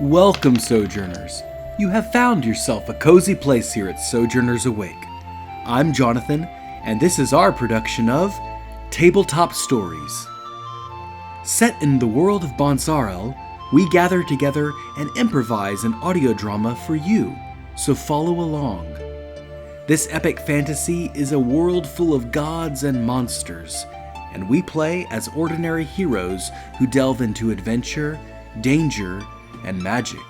Welcome, Sojourners. You have found yourself a cozy place here at Sojourners Awake. I'm Jonathan, and this is our production of Tabletop Stories. Set in the world of Bonsarel, we gather together and improvise an audio drama for you, so follow along. This epic fantasy is a world full of gods and monsters, and we play as ordinary heroes who delve into adventure, danger, and magic.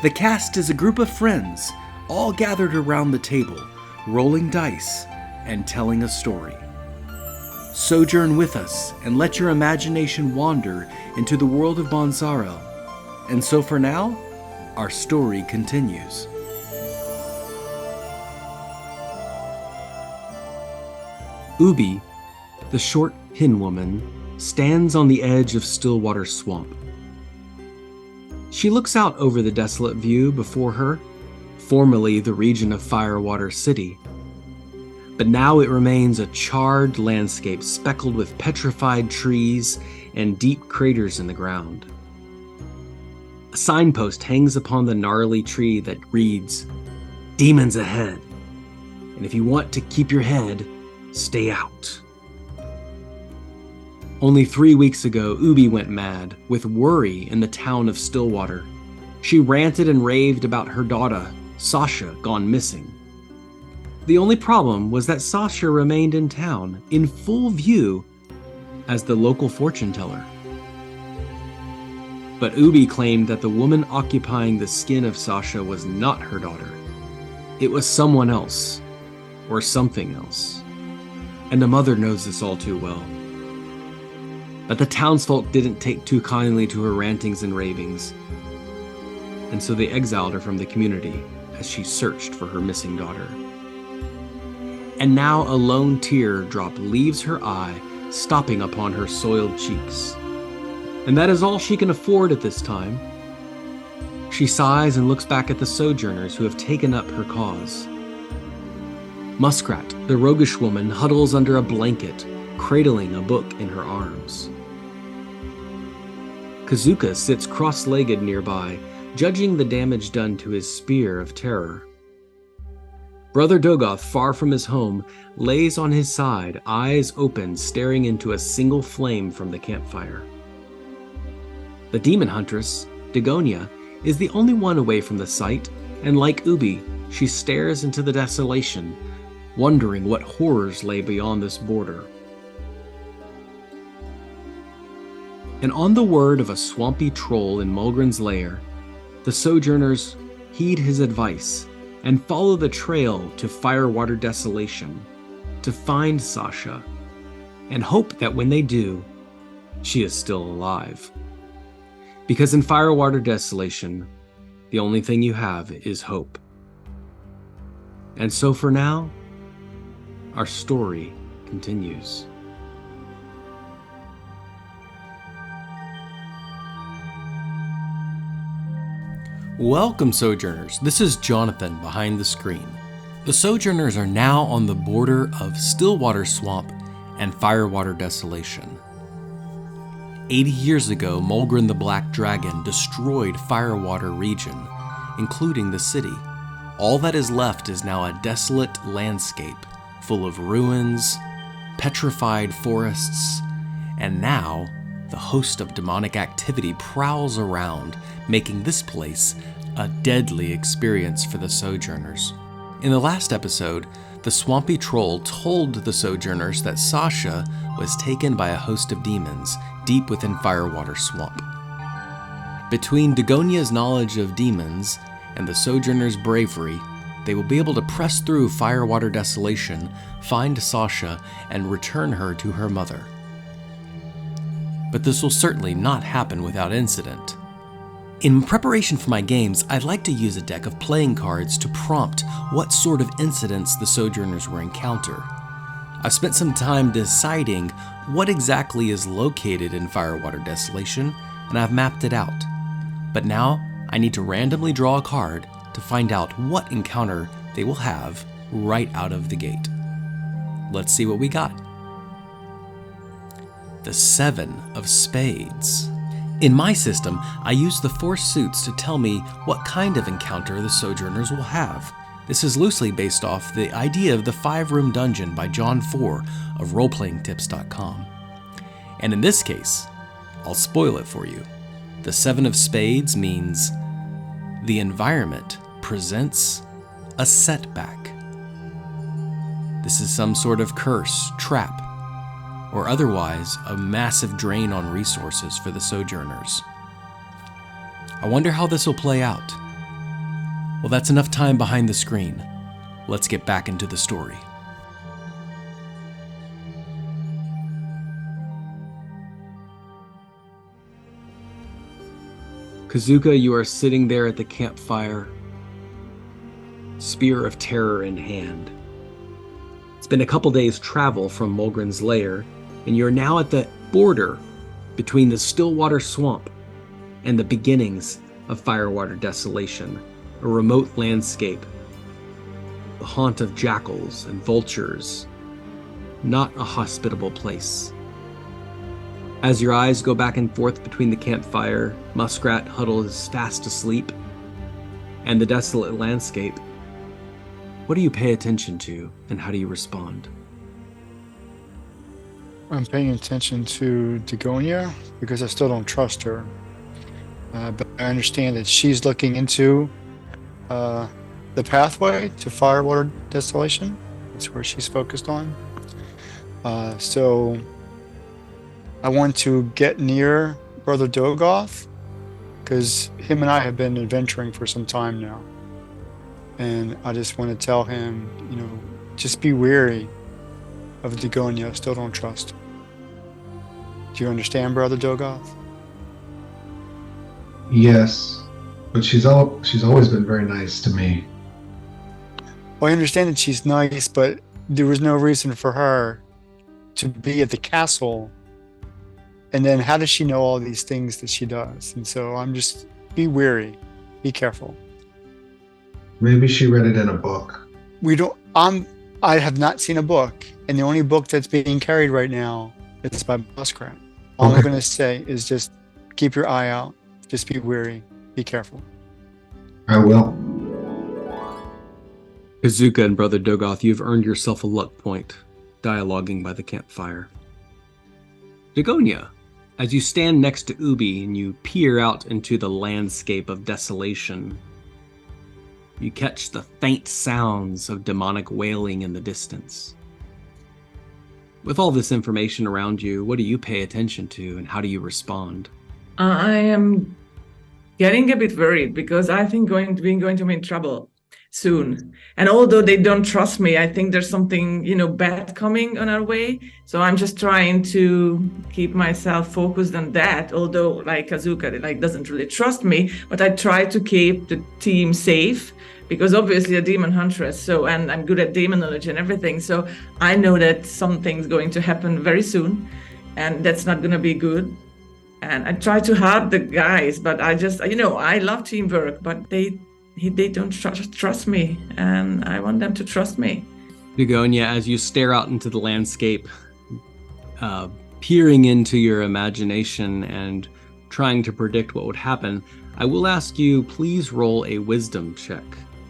The cast is a group of friends, all gathered around the table, rolling dice and telling a story. Sojourn with us and let your imagination wander into the world of Bonsarel. And so for now, our story continues. Ubi, the short hin woman, stands on the edge of Stillwater Swamp. She looks out over the desolate view before her, formerly the region of Firewater City. But now it remains a charred landscape speckled with petrified trees and deep craters in the ground. A signpost hangs upon the gnarly tree that reads, "Demons ahead, and if you want to keep your head, stay out." Only 3 weeks ago, Ubi went mad with worry in the town of Stillwater. She ranted and raved about her daughter, Sasha, gone missing. The only problem was that Sasha remained in town, in full view, as the local fortune teller. But Ubi claimed that the woman occupying the skin of Sasha was not her daughter. It was someone else, or something else. And the mother knows this all too well. But the townsfolk didn't take too kindly to her rantings and ravings, and so they exiled her from the community as she searched for her missing daughter. And now a lone teardrop leaves her eye, stopping upon her soiled cheeks. And that is all she can afford at this time. She sighs and looks back at the sojourners who have taken up her cause. Muskrat, the roguish woman, huddles under a blanket, cradling a book in her arms. Kazooka sits cross-legged nearby, judging the damage done to his spear of terror. Brother Dogath, far from his home, lays on his side, eyes open, staring into a single flame from the campfire. The demon huntress, Dogania, is the only one away from the site, and like Ubi, she stares into the desolation, wondering what horrors lay beyond this border. And on the word of a swampy troll in Mulgren's lair, the sojourners heed his advice and follow the trail to Firewater Desolation to find Sasha and hope that when they do, she is still alive. Because in Firewater Desolation, the only thing you have is hope. And so for now, our story continues. Welcome, Sojourners. This is Jonathan behind the screen. The Sojourners are now on the border of Stillwater Swamp and Firewater Desolation. 80 years ago, Mulgren the Black Dragon destroyed Firewater region, including the city. All that is left is now a desolate landscape full of ruins, petrified forests, and now the host of demonic activity prowls around, making this place a deadly experience for the Sojourners. In the last episode, the swampy troll told the Sojourners that Sasha was taken by a host of demons deep within Firewater Swamp. Between Dogania's knowledge of demons and the Sojourners' bravery, they will be able to press through Firewater Desolation, find Sasha, and return her to her mother. But this will certainly not happen without incident. In preparation for my games, I'd like to use a deck of playing cards to prompt what sort of incidents the Sojourners will encounter. I've spent some time deciding what exactly is located in Firewater Desolation, and I've mapped it out. But now, I need to randomly draw a card to find out what encounter they will have right out of the gate. Let's see what we got. The 7 of Spades. In my system, I use the 4 suits to tell me what kind of encounter the Sojourners will have. This is loosely based off the idea of the 5-room dungeon by John 4 of roleplayingtips.com. And in this case, I'll spoil it for you. The 7 of spades means the environment presents a setback. This is some sort of curse, trap, or otherwise a massive drain on resources for the Sojourners. I wonder how this will play out. Well, that's enough time behind the screen. Let's get back into the story. Kazooka, you are sitting there at the campfire, spear of terror in hand. It's been a couple days' travel from Mulgren's lair, and you're now at the border between the Stillwater Swamp and the beginnings of Firewater Desolation, a remote landscape, the haunt of jackals and vultures, not a hospitable place. As your eyes go back and forth between the campfire, Muskrat huddles fast asleep, and the desolate landscape, what do you pay attention to, and how do you respond? I'm paying attention to Dogania because I still don't trust her. But I understand that she's looking into the pathway to Firewater Desolation. That's where she's focused on. So I want to get near Brother Dogath because him and I have been adventuring for some time now. And I just want to tell him, just be wary of Dogania. I still don't trust. Do you understand, Brother Dogath? Yes, but she's always been very nice to me. Well, I understand that she's nice, but there was no reason for her to be at the castle. And then how does she know all these things that she does? And so be wary, be careful. Maybe she read it in a book. I have not seen a book, and the only book that's being carried right now is by Muskrat. All I'm going to say is just keep your eye out. Just be wary. Be careful. I will. Kazooka and Brother Dogath, you've earned yourself a luck point, dialoguing by the campfire. Dogania, as you stand next to Ubi and you peer out into the landscape of desolation, you catch the faint sounds of demonic wailing in the distance. With all this information around you, what do you pay attention to and how do you respond? I am getting a bit worried because I think we're going to be in trouble soon. And although they don't trust me, I think there's something, bad coming on our way. So I'm just trying to keep myself focused on that. Although, like Kazooka, doesn't really trust me, but I try to keep the team safe because obviously a demon huntress. And I'm good at demon knowledge and everything. So I know that something's going to happen very soon, and that's not going to be good. And I try to help the guys, but I just, I love teamwork, but they don't trust me, and I want them to trust me. Dogania, as you stare out into the landscape, peering into your imagination and trying to predict what would happen, I will ask you, please roll a wisdom check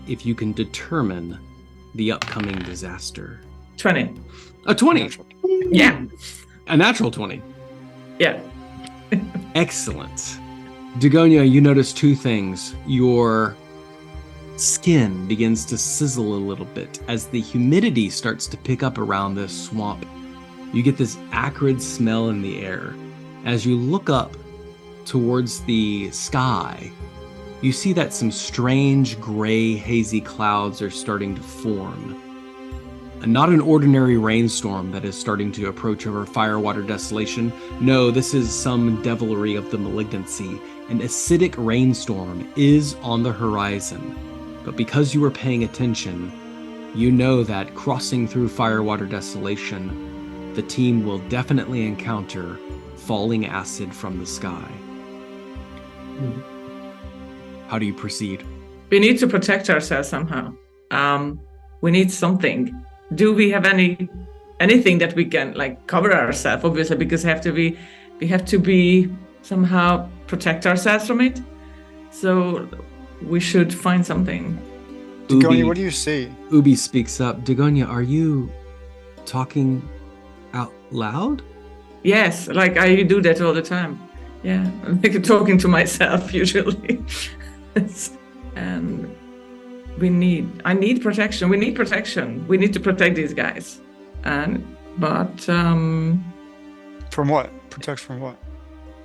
if you can determine the upcoming disaster. 20. A 20? Yeah. A natural 20? Yeah. Excellent. Dogania, you notice 2 things. Your skin begins to sizzle a little bit as the humidity starts to pick up around this swamp. You get this acrid smell in the air. As you look up towards the sky, you see that some strange gray, hazy clouds are starting to form. Not an ordinary rainstorm that is starting to approach over Firewater Desolation. No, this is some devilry of the malignancy. An acidic rainstorm is on the horizon. But because you were paying attention, you know that crossing through Firewater Desolation, the team will definitely encounter falling acid from the sky. How do you proceed? We need to protect ourselves somehow. We need something. Do we have anything that we can cover ourselves? Obviously, because we have to be somehow protect ourselves from it. So we should find something. Dogania, what do you see? Ubi speaks up. Dogania, are you talking out loud? Yes, like I do that all the time. Yeah, I'm like talking to myself usually. And I need protection. We need protection. We need to protect these guys. But From what? Protect from what?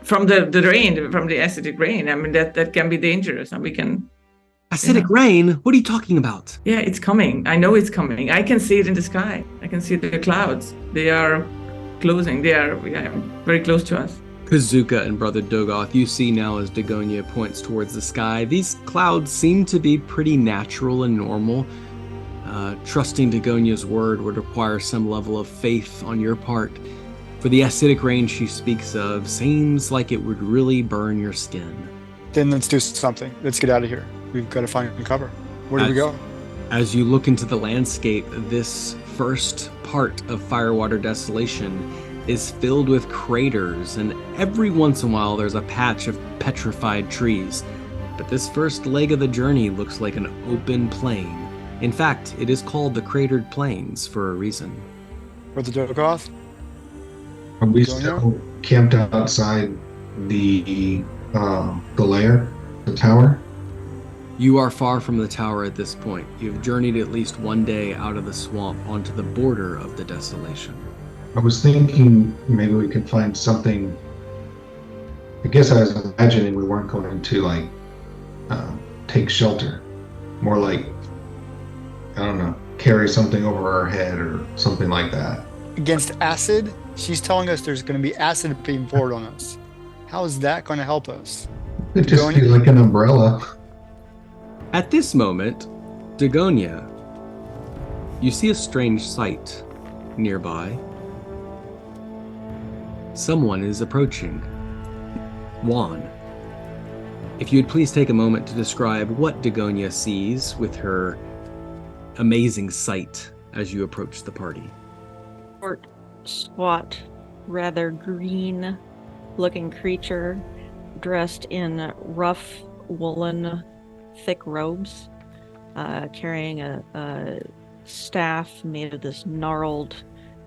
from the rain, from the acidic rain. I mean, that can be dangerous, and we can. Acidic rain? What are you talking about? Yeah, it's coming. I know it's coming. I can see it in the sky. I can see the clouds. They are closing. They are very close to us. Kazooka and Brother Dogath, you see now as Dogania points towards the sky, these clouds seem to be pretty natural and normal. Trusting Dogonia's word would require some level of faith on your part. For the acidic rain she speaks of seems like it would really burn your skin. Then let's do something. Let's get out of here. We've got to find cover. Where do we go? As you look into the landscape, this first part of Firewater Desolation is filled with craters, and every once in a while there's a patch of petrified trees. But this first leg of the journey looks like an open plain. In fact, it is called the Cratered Plains for a reason. Brother Dogath? Are we still camped outside the lair, the tower? You are far from the tower at this point. You've journeyed at least one day out of the swamp onto the border of the Desolation. I was thinking maybe we could find something. I guess I was imagining we weren't going to take shelter. More like, I don't know, carry something over our head or something like that. Against acid? She's telling us there's going to be acid being poured on us. How is that going to help us? It'd just be like an umbrella. At this moment, Dogania, you see a strange sight nearby. Someone is approaching. Juan, if you would please take a moment to describe what Dogania sees with her amazing sight as you approach the party. Short, squat, rather green-looking creature dressed in rough woolen thick robes, carrying a staff made of this gnarled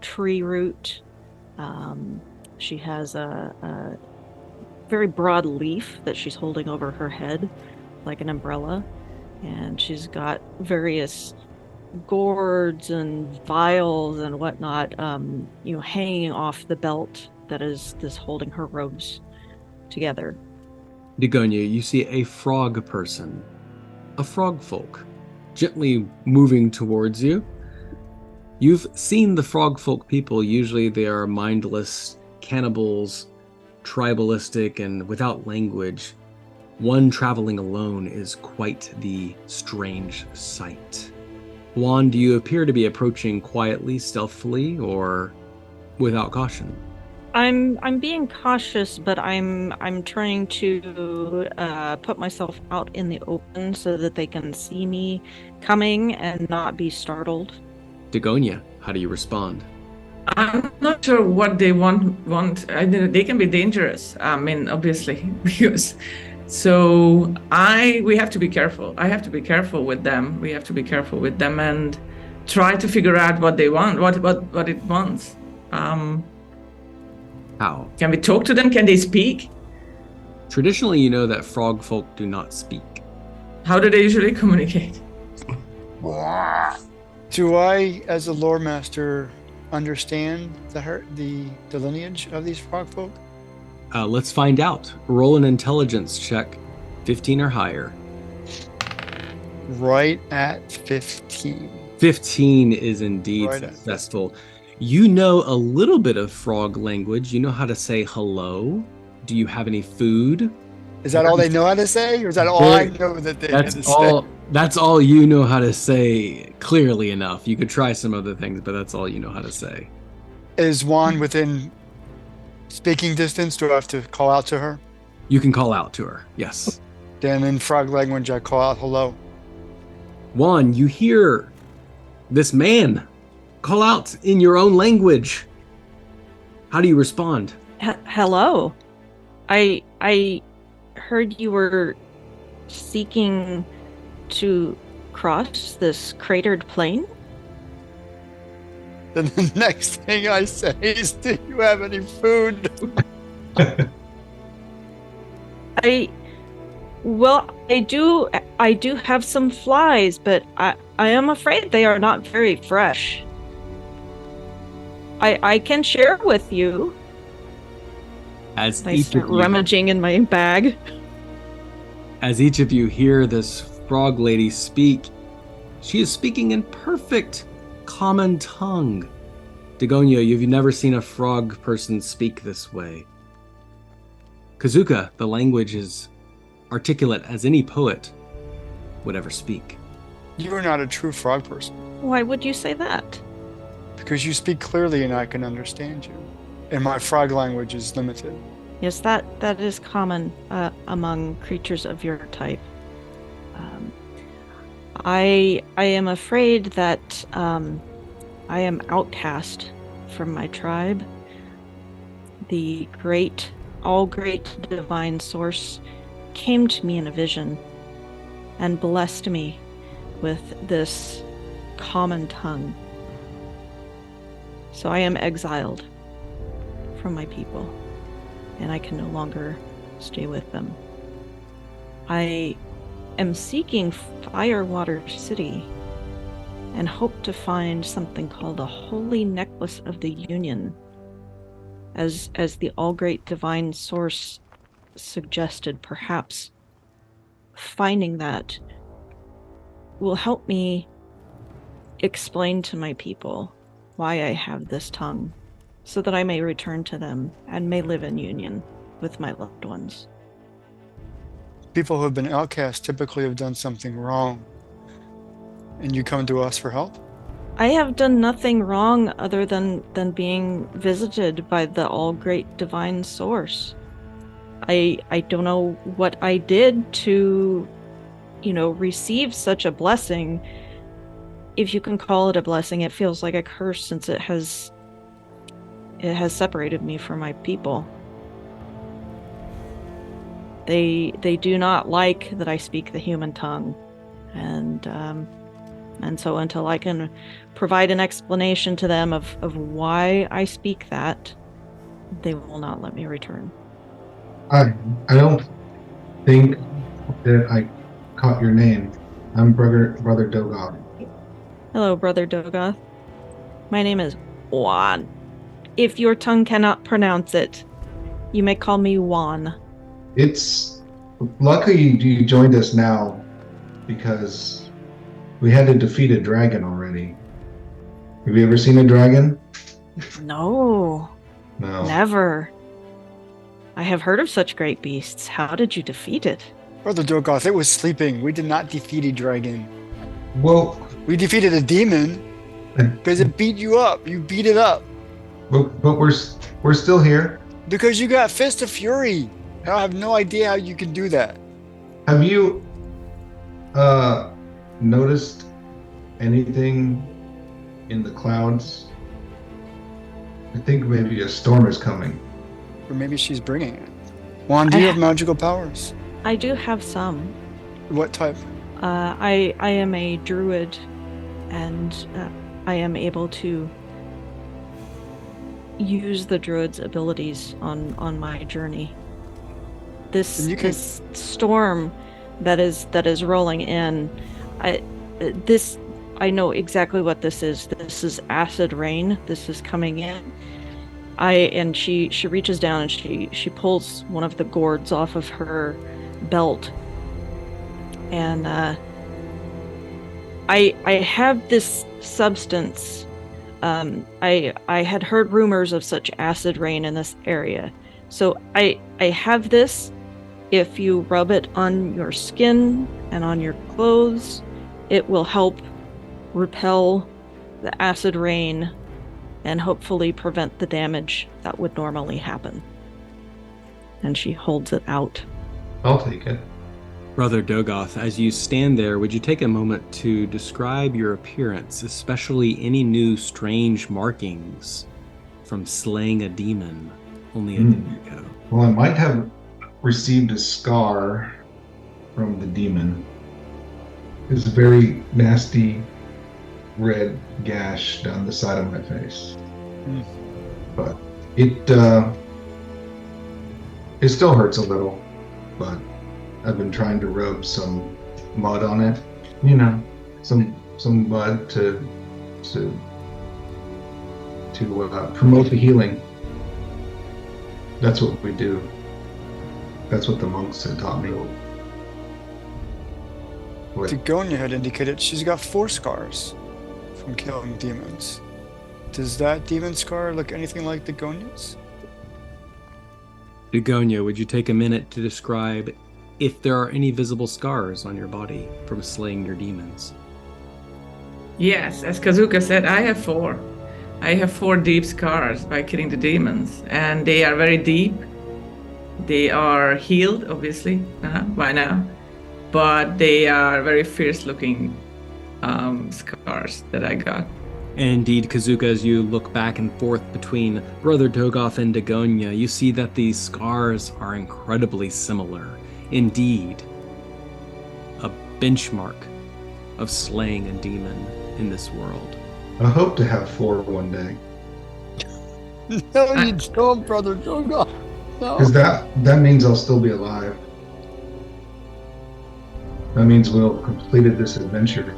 tree root. She has a very broad leaf that she's holding over her head like an umbrella, and she's got various gourds and vials and whatnot hanging off the belt that is holding her robes together. Dogania, you see a frog person, a frog folk, gently moving towards you. You've seen the frog folk people. Usually they are mindless cannibals, tribalistic and without language. One traveling alone is quite the strange sight. Juan, do you appear to be approaching quietly, stealthily, or without caution? I'm being cautious, but I'm trying to put myself out in the open so that they can see me coming and not be startled. Dogania, how do you respond? I'm not sure what they want. They can be dangerous. I mean, obviously, because we have to be careful. I have to be careful with them. We have to be careful with them and try to figure out what they want, what it wants. How? Can we talk to them? Can they speak? Traditionally, you know that frog folk do not speak. How do they usually communicate? Do I, as a lore master, understand the lineage of these frog folk? Let's find out. Roll an intelligence check, 15 or higher. Right at 15. 15 is indeed successful. You know a little bit of frog language. You know how to say hello. Do you have any food? Is that all they know how to say? Or is that all I know that they have to say? That's all you know how to say clearly enough. You could try some other things, but that's all you know how to say. Is Juan within speaking distance? Do I have to call out to her? You can call out to her, yes. Then in frog language, I call out hello. Juan, you hear this man call out in your own language. How do you respond? Hello. I heard you were seeking to cross this cratered plain. Then the next thing I say is, do you have any food? I do have some flies, but I am afraid they are not very fresh. I can share with you. As I each start of you, rummaging in my bag. as each of you hear this frog lady speak, she is speaking in perfect common tongue. Dogania, you've never seen a frog person speak this way. Kazooka, the language is articulate as any poet would ever speak. You are not a true frog person. Why would you say that? Because you speak clearly and I can understand you. And my frog language is limited. Yes, that is common among creatures of your type. I am afraid that I am outcast from my tribe. The all great divine source came to me in a vision and blessed me with this common tongue. So I am exiled from my people, and I can no longer stay with them. I am seeking Firewater City and hope to find something called a Holy Necklace of the Union, as the all-great divine source suggested. Perhaps finding that will help me explain to my people why I have this tongue, so that I may return to them and may live in union with my loved ones. People who have been outcast typically have done something wrong. And you come to us for help? I have done nothing wrong other than being visited by the all-great divine source. I don't know what I did to, receive such a blessing. If you can call it a blessing, it feels like a curse, since it has separated me from my people. They do not like that I speak the human tongue, and so until I can provide an explanation to them of why I speak that, they will not let me return. I don't think that I caught your name. I'm Brother Dogath. Hello, Brother Dogath. My name is Juan. If your tongue cannot pronounce it, you may call me Juan. It's lucky you joined us now, because we had to defeat a dragon already. Have you ever seen a dragon? No. No. Never. I have heard of such great beasts. How did you defeat it? Brother Dogath, it was sleeping. We did not defeat a dragon. Well, We defeated a demon because it beat you up. You beat it up. but we're still here. Because you got Fist of Fury. I have no idea how you can do that. Have you noticed anything in the clouds? I think maybe a storm is coming. Or maybe she's bringing it. Juan, do you have magical powers? I do have some. What type? I am a druid, and I am able to use the druid's abilities on my journey. This storm that is rolling in, I know exactly what this is. This is acid rain. This is coming in. She reaches down and she pulls one of the gourds off of her belt, and I have this substance. I had heard rumors of such acid rain in this area, so I have this. If you rub it on your skin and on your clothes, it will help repel the acid rain and hopefully prevent the damage that would normally happen. And she holds it out. I'll take it. Brother Dogath, as you stand there, would you take a moment to describe your appearance, especially any new strange markings from slaying a demon only a day ago? Well, I might have received a scar from the demon. It's a very nasty red gash down the side of my face. But it still hurts a little, but I've been trying to rub some mud on it. You know, some mud to promote the healing. That's what we do. That's what the monks had taught me. What? Dogania had indicated she's got 4 scars from killing demons. Does that demon scar look anything like Dogonia's? Dogonia, would you take a minute to describe if there are any visible scars on your body from slaying your demons? Yes, as Kazooka said, I have 4. I have 4 deep scars by killing the demons, and they are very deep. They are healed, obviously, by now, but they are very fierce-looking scars that I got. Indeed, Kazooka, as you look back and forth between Brother Dogath and Dogonia, you see that these scars are incredibly similar. Indeed, a benchmark of slaying a demon in this world. I hope to have 4 one day. No, you don't, Brother Dogath. No. Because that means I'll still be alive. That means we'll have completed this adventure.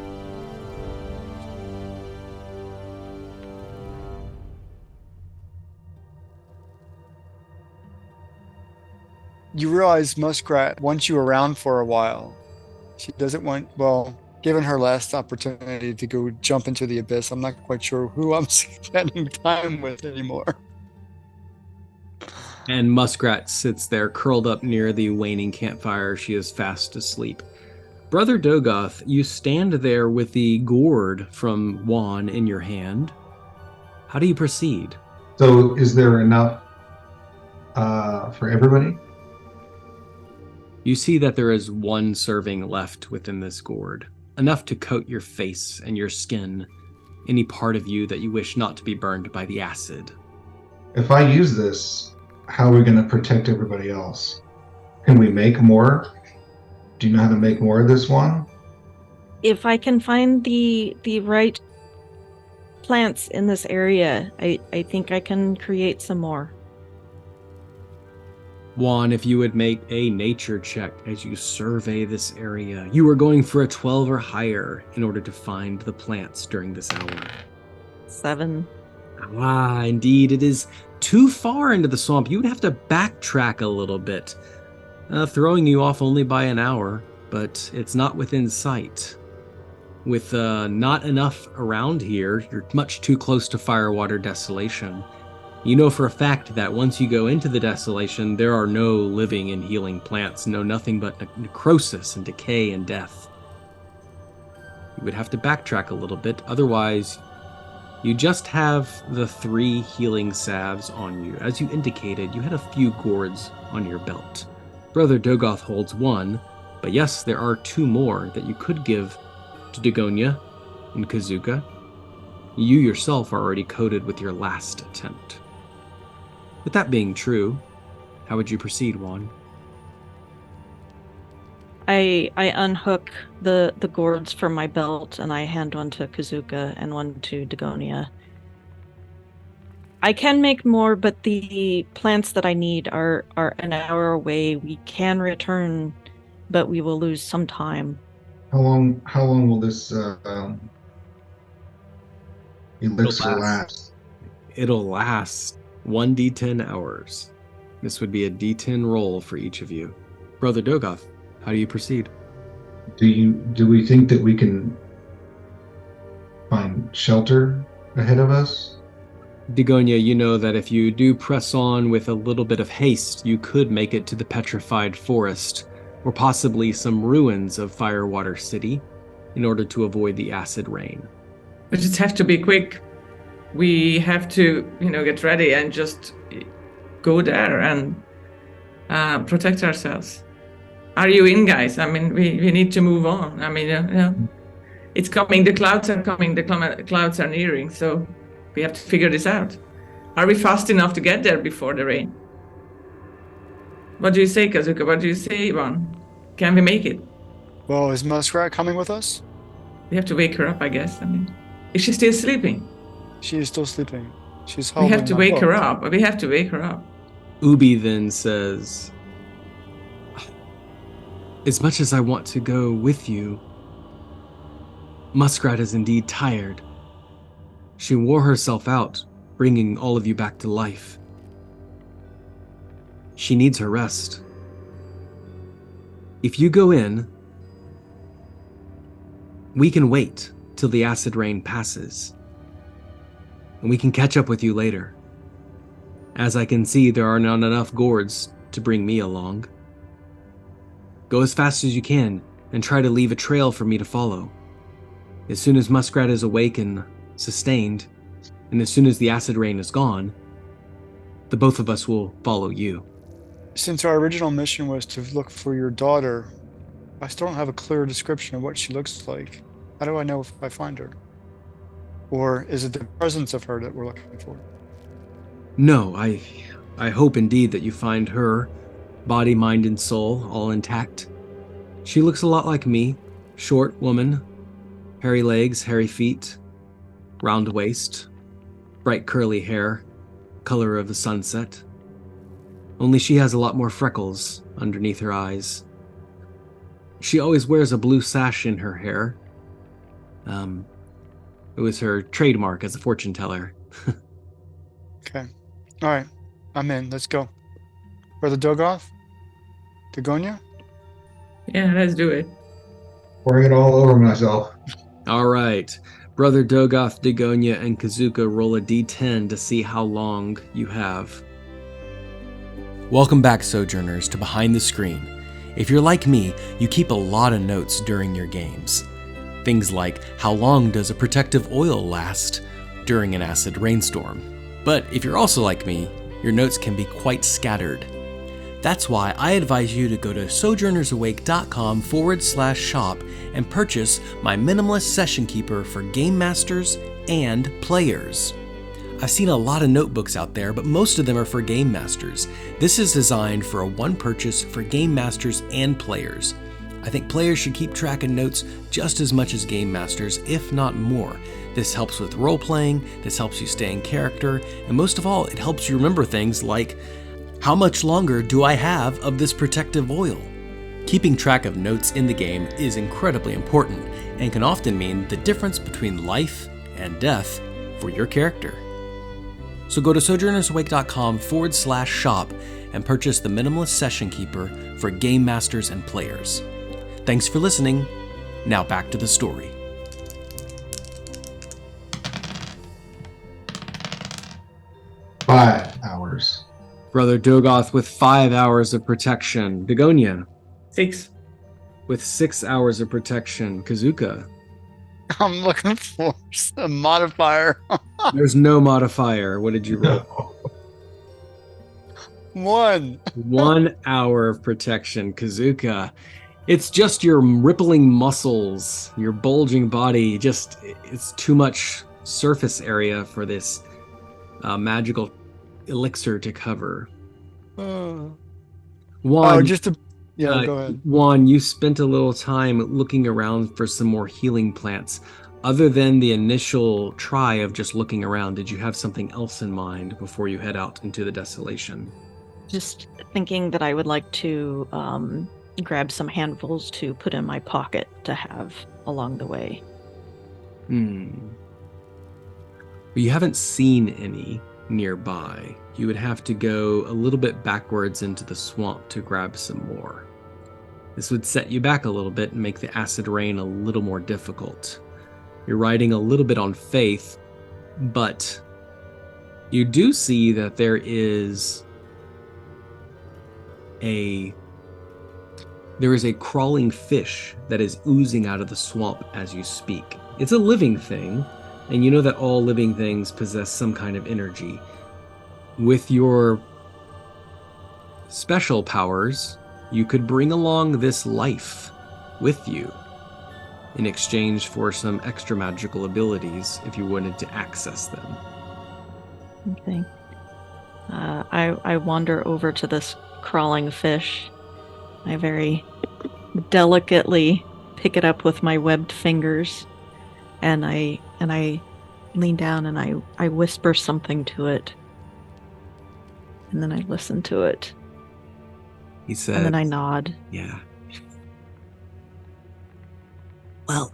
You realize Muskrat wants you around for a while. She doesn't want, well, given her last opportunity to go jump into the abyss, I'm not quite sure who I'm spending time with anymore. And Muskrat sits there curled up near the waning campfire. She is fast asleep. Brother Dogath, you stand there with the gourd from Juan in your hand. How do you proceed? So is there enough for everybody? You see that there is 1 serving left within this gourd, enough to coat your face and your skin, any part of you that you wish not to be burned by the acid. If I use this, how are we going to protect everybody else? Can we make more? Do you know how to make more of this one? If I can find the right plants in this area, I think I can create some more. Juan, if you would make a nature check as you survey this area. You are going for a 12 or higher in order to find the plants during this hour. 7. Ah, indeed, it is too far into the swamp. You would have to backtrack a little bit, throwing you off only by an hour, but it's not within sight. With not enough around here, you're much too close to Firewater Desolation. You know for a fact that once you go into the Desolation, there are no living and healing plants, no nothing but necrosis and decay and death. You would have to backtrack a little bit, otherwise you just have the 3 healing salves on you. As you indicated, you had a few gourds on your belt. Brother Dogath holds 1, but yes, there are 2 more that you could give to Dogonia and Kazooka. You yourself are already coated with your last attempt. With that being true, how would you proceed, Juan? I unhook the gourds from my belt and I hand one to Kazooka and one to Dogonia. I can make more, but the plants that I need are an hour away. We can return, but we will lose some time. How long will this elixir last? It'll last 1d10 hours. This would be a d10 roll for each of you. Brother Dogath, how do you proceed? Do we think that we can find shelter ahead of us? Dogonia, you know that if you do press on with a little bit of haste, you could make it to the petrified forest, or possibly some ruins of Firewater City, in order to avoid the acid rain. We just have to be quick. We have to, get ready and just go there and protect ourselves. Are you in, guys? I mean, we need to move on. I mean, it's coming. The clouds are coming. The clouds are nearing. So we have to figure this out. Are we fast enough to get there before the rain? What do you say, Kazooka? What do you say, Ivan? Can we make it? Well, is Muskrat coming with us? We have to wake her up, I guess. I mean, is she still sleeping? She is still sleeping. She's We have holding to my wake her book. up. We have to wake her up. Ubi then says, as much as I want to go with you, Muskrat is indeed tired. She wore herself out, bringing all of you back to life. She needs her rest. If you go in, we can wait till the acid rain passes, and we can catch up with you later. As I can see, there are not enough gourds to bring me along. Go as fast as you can, and try to leave a trail for me to follow. As soon as Muskrat is awake and sustained, and as soon as the acid rain is gone, the both of us will follow you. Since our original mission was to look for your daughter, I still don't have a clear description of what she looks like. How do I know if I find her? Or is it the presence of her that we're looking for? No, I hope indeed that you find her, body, mind, and soul, all intact. She looks a lot like me, short woman, hairy legs, hairy feet, round waist, bright curly hair, color of the sunset. Only she has a lot more freckles underneath her eyes. She always wears a blue sash in her hair. It was her trademark as a fortune teller. Okay. All right. I'm in. Let's go. Brother Dogath? Dogania? Yeah, let's do it. Pouring it all over myself. All right. Brother Dogath, Dogania, and Kazooka roll a d10 to see how long you have. Welcome back, Sojourners, to Behind the Screen. If you're like me, you keep a lot of notes during your games. Things like, how long does a protective oil last during an acid rainstorm? But if you're also like me, your notes can be quite scattered. That's why I advise you to go to sojournersawake.com/shop and purchase my Minimalist Session Keeper for Game Masters and Players. I've seen a lot of notebooks out there, but most of them are for Game Masters. This is designed for a one purchase for Game Masters and Players. I think players should keep track of notes just as much as Game Masters, if not more. This helps with role-playing, this helps you stay in character, and most of all, it helps you remember things like, how much longer do I have of this protective oil? Keeping track of notes in the game is incredibly important, and can often mean the difference between life and death for your character. So go to sojournersawake.com/shop and purchase the Minimalist Session Keeper for Game Masters and Players. Thanks for listening. Now back to the story. Five hours. Brother Dogath with 5 hours of protection. Dogania 6. with 6 hours of protection. Kazooka. I'm looking for a modifier. There's no modifier. What did you roll? 1. 1 hour of protection. Kazooka. It's just your rippling muscles, your bulging body. Just, it's too much surface area for this magical elixir to cover. Juan, Go ahead. Juan, you spent a little time looking around for some more healing plants. Other than the initial try of just looking around, did you have something else in mind before you head out into the desolation? Just thinking that I would like to grab some handfuls to put in my pocket to have along the way. Well, you haven't seen any nearby. You would have to go a little bit backwards into the swamp to grab some more. This would set you back a little bit and make the acid rain a little more difficult. You're riding a little bit on faith, but you do see that there is a crawling fish that is oozing out of the swamp as you speak. It's a living thing, and you know that all living things possess some kind of energy. With your special powers, you could bring along this life with you in exchange for some extra magical abilities if you wanted to access them. Okay. I wander over to this crawling fish. I very delicately pick it up with my webbed fingers, and I lean down and I whisper something to it, and then I listen to it. He said, and then I nod. Yeah. Well,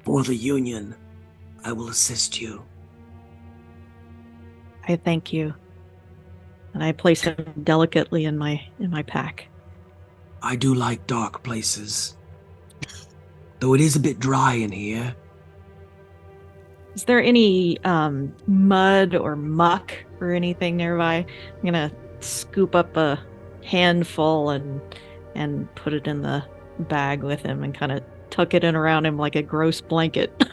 for the Union, I will assist you. I thank you, and I place him delicately in my pack. I do like dark places, though it is a bit dry in here. Is there any mud or muck or anything nearby? I'm gonna scoop up a handful and put it in the bag with him and kind of tuck it in around him like a gross blanket.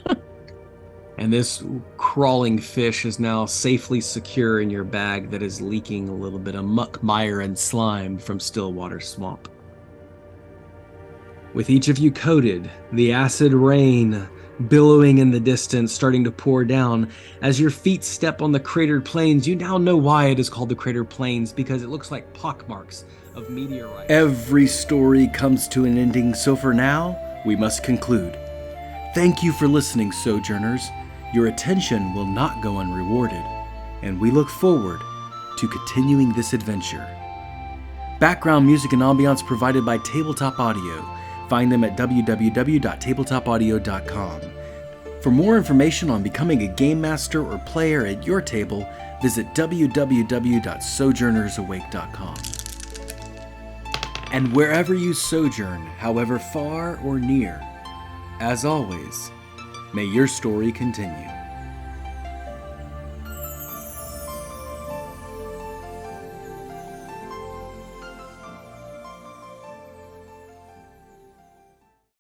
And this crawling fish is now safely secure in your bag that is leaking a little bit of muck, mire, and slime from Stillwater Swamp. With each of you coated, the acid rain billowing in the distance, starting to pour down. As your feet step on the cratered plains, you now know why it is called the cratered plains, because it looks like pockmarks of meteorites. Every story comes to an ending, so for now, we must conclude. Thank you for listening, Sojourners. Your attention will not go unrewarded, and we look forward to continuing this adventure. Background music and ambiance provided by Tabletop Audio. Find them at www.tabletopaudio.com. For more information on becoming a game master or player at your table, visit www.sojournersawake.com. And wherever you sojourn, however far or near, as always, may your story continue.